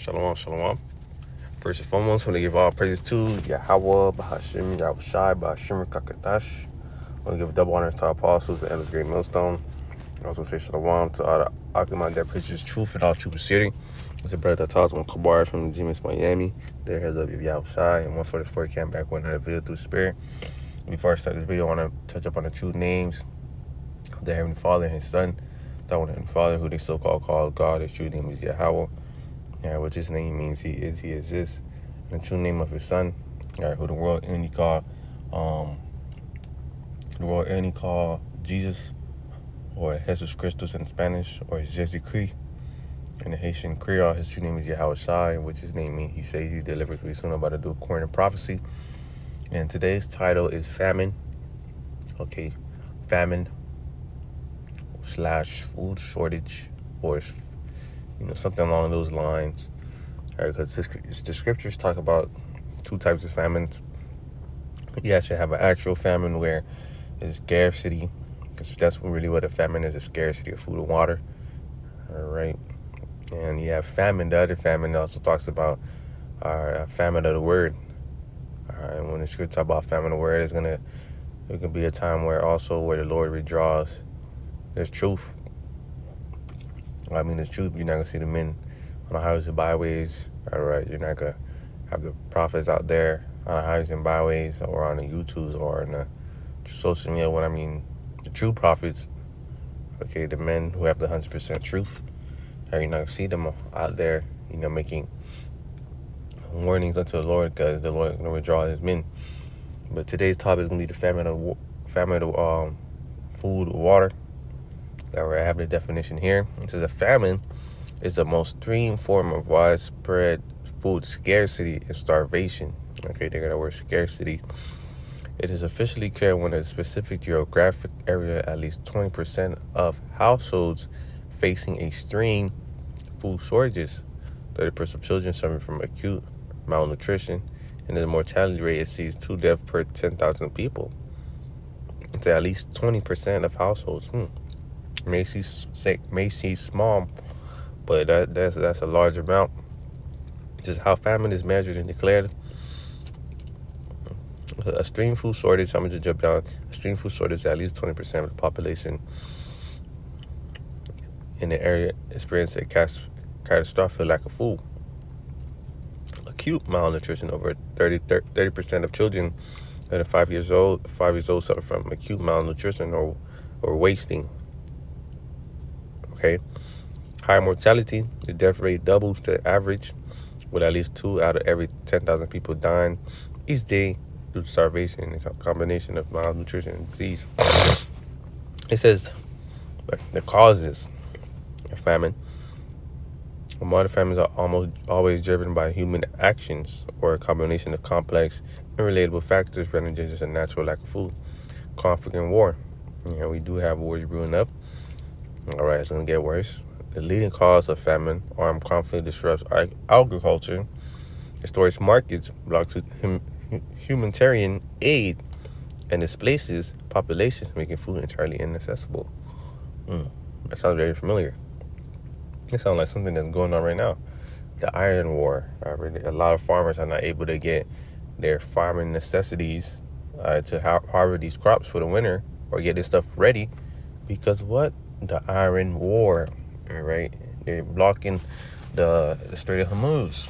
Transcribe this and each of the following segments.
Shalom, shalom. First and foremost, I want to give all praises to Yahweh, Bahashim, Yahushai, Bahashim, Kakadash. I want to give double honors to our apostles, the Endless Great Millstone. I also say shalom to all the Akamai that preaches truth in all truth city. It's a brother that talks on Kabar from the Genius Miami. There heads up Yahushai and 144 came back with another video through spirit. Before I start this video, I want to touch up on the true names of the Heavenly Father and His Son. Start with the Heavenly Father, who they so-called call God. His true name is Yahweh. Which his name means he is, he exists. And the true name of his son, who the world only call Jesus, or Jesus Christus in Spanish, or Jesus Christ in the Haitian Creole. His true name is Yahweh Shai, which his name means he says he delivers what he's soon about to do according to prophecy. And today's title is Famine. Okay, famine / food shortage, or something along those lines. Because the scriptures talk about two types of famines. You actually have an actual famine where there's scarcity, because that's really what a famine is, a scarcity of food and water. All right. And you have famine. The other famine also talks about famine of the word. And when the scripture talk about famine of the word, it can be a time where the Lord withdraws. There's truth. I mean, there's truth. You're not going to see the men on the highways and byways. All right, you're not going to have the prophets out there on the highways and byways, or on the YouTubes, or on the social media. When I mean the true prophets, okay, the men who have the 100% truth. You're not going to see them out there, making warnings unto the Lord, because the Lord is going to withdraw his men. But today's topic is going to be the famine of food, water. All right, I have the definition here. It says a famine is the most extreme form of widespread food scarcity and starvation. Okay, they got the word scarcity. It is officially declared when a specific geographic area, at least 20% of households facing extreme food shortages, 30% of children suffering from acute malnutrition, and the mortality rate exceeds 2 deaths per 10,000 people. It's at least 20% of households. May seem small, but that's a large amount. Just how famine is measured and declared. A extreme food shortage, I'm going to just jump down. Extreme food shortage is at least 20% of the population in the area experience a catastrophic lack of food. Acute malnutrition, over 30% of children that are 5 years old suffer from acute malnutrition or wasting. Okay. High mortality, the death rate doubles to average, with at least 2 out of every 10,000 people dying each day due to starvation and a combination of malnutrition and disease. It says the causes of famine. Modern famines are almost always driven by human actions or a combination of complex and relatable factors rather than just a natural lack of food. Conflict and war. We do have wars brewing up. All right, it's going to get worse. The leading cause of famine, armed conflict, disrupts agriculture, destroys markets, blocks humanitarian aid, and displaces populations, making food entirely inaccessible. That sounds very familiar. It sounds like something that's going on right now. The Iron War. A lot of farmers are not able to get their farming necessities to harvest these crops for the winter, or get this stuff ready, because what? The Iron War. All right, they're blocking the Strait of Hormuz.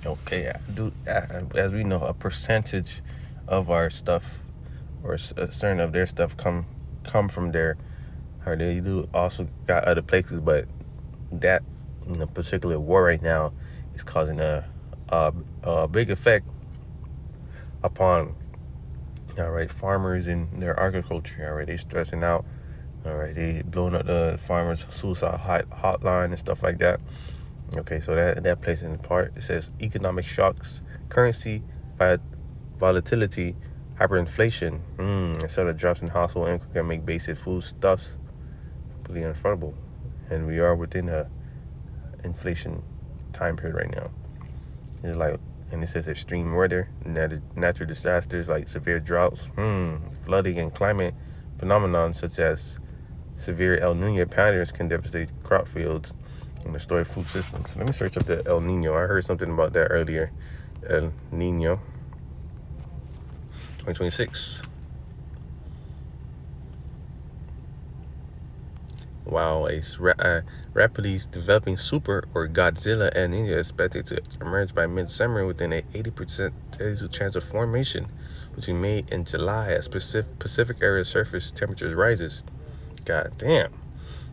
Okay, as we know, a percentage of our stuff, or a certain of their stuff, come from there. Or they do also got other places, but that particular war right now is causing a big effect upon farmers and their agriculture. All right, they stressing out. All right, they blowing up the farmers' suicide hotline and stuff like that. Okay, so that plays in part. It says economic shocks, currency volatility, hyperinflation. Instead of drops in household income can make basic foodstuffs completely unaffordable, and we are within a inflation time period right now. And it says extreme weather, natural disasters like severe droughts, flooding, and climate phenomenon such as severe El Nino patterns can devastate crop fields and destroy food systems. Let me search up the El Nino. I heard something about that earlier. El Nino 2026. Wow, rapidly developing super or Godzilla El Nino is expected to emerge by mid-summer within an 80% chance of formation between May and July as Pacific area surface temperatures rises. God damn.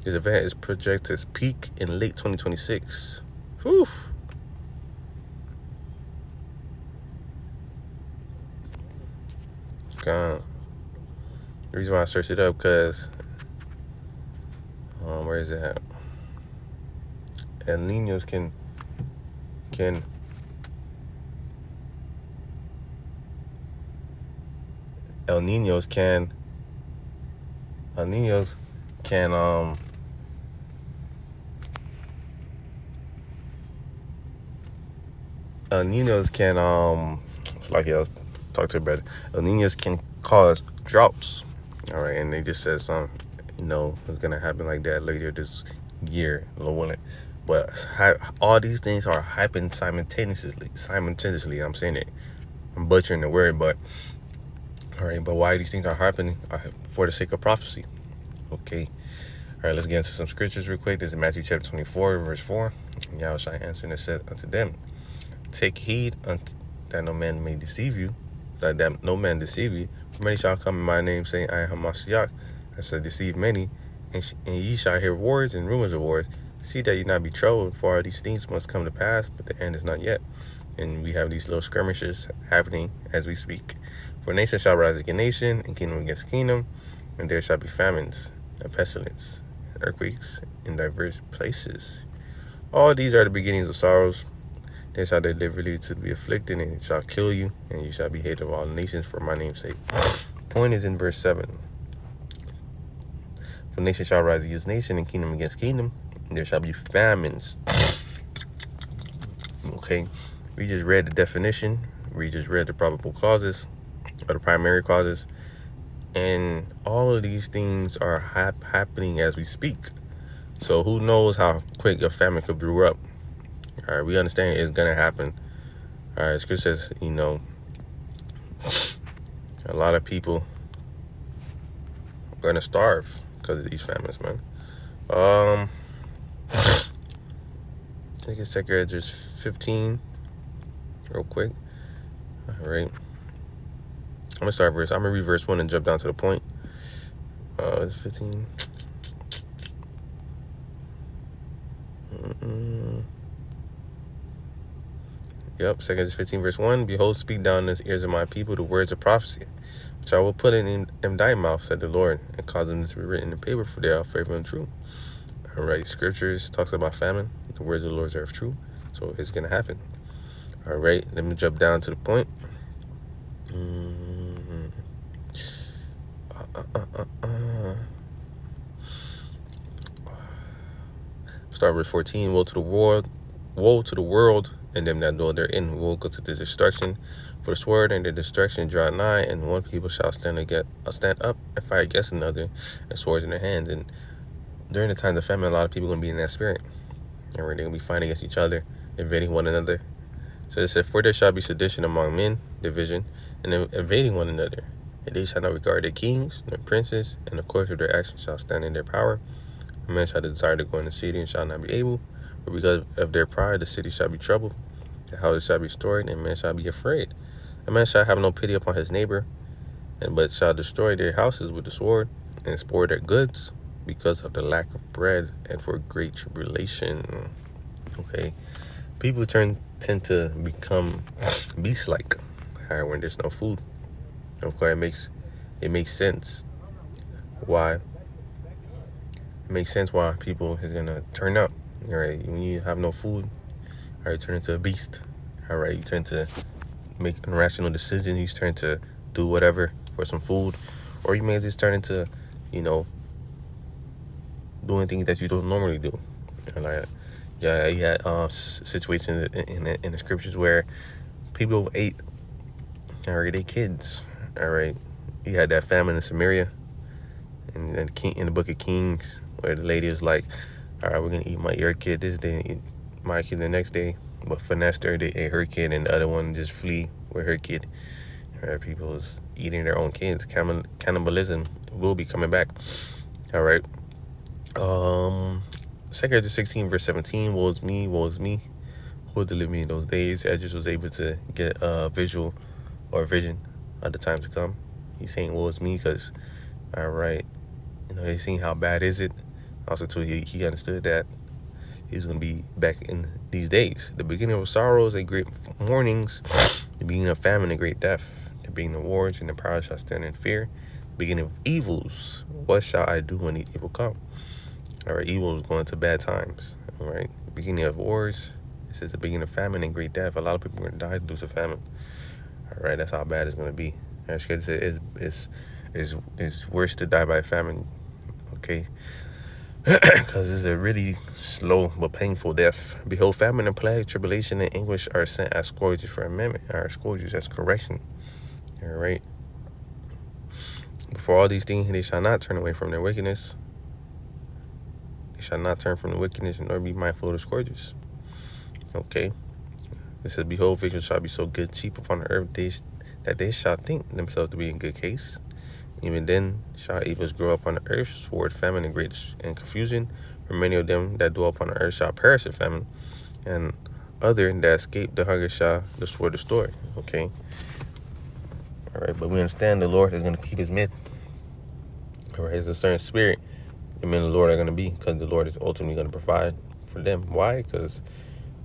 This event is projected to peak in late 2026. Whew. God. The reason why I searched it up because where is it at? El Ninos can El Ninos can El Ninos can El Ninos can it's like I was talking to about it. El Ninos can cause droughts. All right, and they just said something, it's gonna happen like that later this year, Lord willing. But all these things are happening simultaneously. I'm saying it. I'm butchering the word, but all right. But why these things are happening? For the sake of prophecy. Okay. All right. Let's get into some scriptures real quick. This is Matthew chapter 24, verse 4. And Yahweh shall answer and said unto them, take heed that no man may deceive you, that no man deceive you. For many shall come in my name, saying, I am Hamashiach, and shall deceive many, and ye shall hear wars and rumors of wars. See that ye not be troubled, for all these things must come to pass, but the end is not yet. And we have these little skirmishes happening as we speak. For nation shall rise against nation, and kingdom against kingdom, and there shall be famines, and pestilence, and earthquakes in diverse places. All these are the beginnings of sorrows. Then shall they deliver to be afflicted, and it shall kill you, and you shall be hated of all nations for my name's sake. Point is in verse 7. For nation shall rise against nation, and kingdom against kingdom, and there shall be famines. Okay, we just read the definition. We just read the probable causes, or the primary causes. And all of these things are happening as we speak. So who knows how quick a famine could brew up. All right, we understand it's going to happen. All right, scripture says, a lot of people are going to starve because of these famines, man. Take a second, Edges 15, real quick. All right. I'm going to read verse 1 and jump down to the point. It's 15. Yep, 2 15, verse 1. Behold, speak down in the ears of my people the words of prophecy, which I will put in thy mouth, said the Lord, and cause them to be written in the paper, for they are faithful and true. All right, scriptures talks about famine. The words of the Lord are true, so it's going to happen. All right, let me jump down to the point. Start verse 14. Woe to the world, and them that dwell therein. Woe go to the destruction, for the sword and the destruction draw nigh, and one people shall stand up and fight against another, and swords in their hands. And during the time of famine, a lot of people are going to be in that spirit, and they're going to be fighting against each other, invading one another. So it said, for there shall be sedition among men, division, and invading one another. And they shall not regard their kings, nor princes, and the course of their actions shall stand in their power. A man shall desire to go in the city and shall not be able, for because of their pride the city shall be troubled, the houses shall be destroyed, and men shall be afraid. A man shall have no pity upon his neighbor, but shall destroy their houses with the sword, and spoil their goods, because of the lack of bread, and for great tribulation. Okay, people tend to become beast-like when there's no food. Of course, it makes sense why. It makes sense why people is gonna turn up. All right, when you have no food, all right, you turn into a beast. All right, you turn to make irrational decisions. You turn to do whatever for some food, or you may just turn into, doing things that you don't normally do. Like, yeah, you had situations in the scriptures where people ate, all right, they kids. All right, you had that famine in Samaria, and in the book of Kings, where the lady was like, All right, we're gonna eat your kid this day, eat my kid the next day. But finesse her, they ate her kid, and the other one just flee with her kid. All right, people is eating their own kids. Cannibalism will be coming back. All right. 2 16, verse 17. Woe is me, woe is me. Who will deliver me in those days? Ezra was able to get a visual or vision of the time to come. He's saying, woe is me, because, all right, he's seeing how bad is it. Also, too, he understood that he's going to be back in these days. The beginning of sorrows and great mournings, the beginning of famine and great death, the beginning of wars and the proud shall stand in fear, the beginning of evils. What shall I do when the evil come? All right, evil is going to bad times. All right, the beginning of wars. It says the beginning of famine and great death. A lot of people are going to die due to famine. All right, that's how bad it's going to be. As you say, it's worse to die by famine. Okay. Because it's a really slow but painful death. Behold, famine and plague, tribulation and anguish are sent as scourges for amendment, or scourges as correction. All right. Before all these things, they shall not turn away from their wickedness. They shall not turn from the wickedness, nor be mindful of the scourges. Okay. It says, behold, victims shall be so good, cheap upon the earth, that they shall think themselves to be in good case. Even then shall evils grow up on the earth, sword, famine, and great and confusion. For many of them that dwell upon the earth shall perish in famine, and other that escape the hunger shall the sword destroy. Okay. All right, but we understand the Lord is going to keep his men. All right, there's a certain spirit the men of the Lord are going to be, because the Lord is ultimately going to provide for them. Why? Because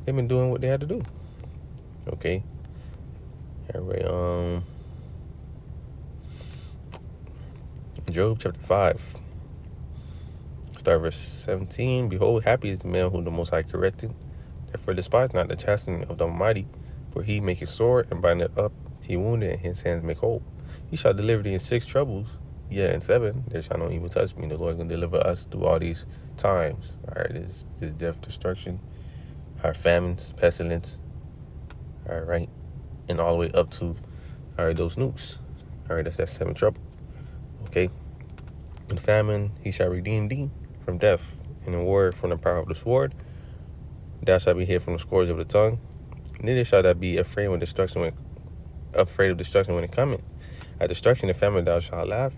they've been doing what they had to do. Okay. All right. Job chapter 5, start verse 17. Behold, happy is the man whom the Most High corrected. Therefore despise not the chastening of the Almighty, for he maketh sore and bindeth up. He wounded, and his hands make whole. He shall deliver thee in 6 troubles. Yeah, in 7 there shall no evil touch me. The Lord is going to deliver us through all these times. All right, this death, destruction, our famines, pestilence. All right, and all the way up to, all right, those nukes. All right, that's that 7 trouble. Okay. In famine, he shall redeem thee from death, and in war from the power of the sword. Thou shalt be hid from the scourge of the tongue. Neither shalt thou be afraid of destruction when it cometh. At destruction and famine thou shalt laugh.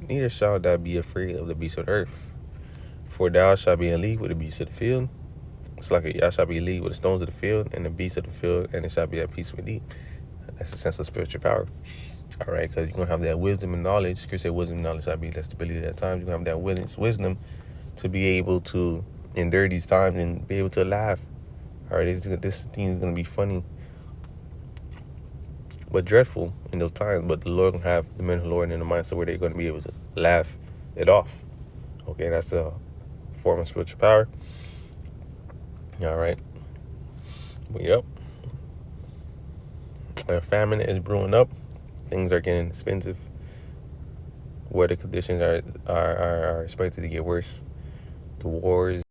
Neither shalt thou be afraid of the beasts of the earth. For thou shalt be in league with the beasts of the field. It's like thou shalt be in league with the stones of the field and the beasts of the field, and it shall be at peace with thee. That's the sense of spiritual power. All right, because you're going to have that wisdom and knowledge. Scripture said wisdom and knowledge shall be that stability at times. You're going to have that wisdom to be able to endure these times and be able to laugh. All right, this thing is going to be funny but dreadful in those times. But the Lord going to have the men of the Lord in the mindset where they're going to be able to laugh it off. Okay, that's a form of spiritual power. All right. But, yep. Famine is brewing up. Things are getting expensive. Weather conditions are expected to get worse. The wars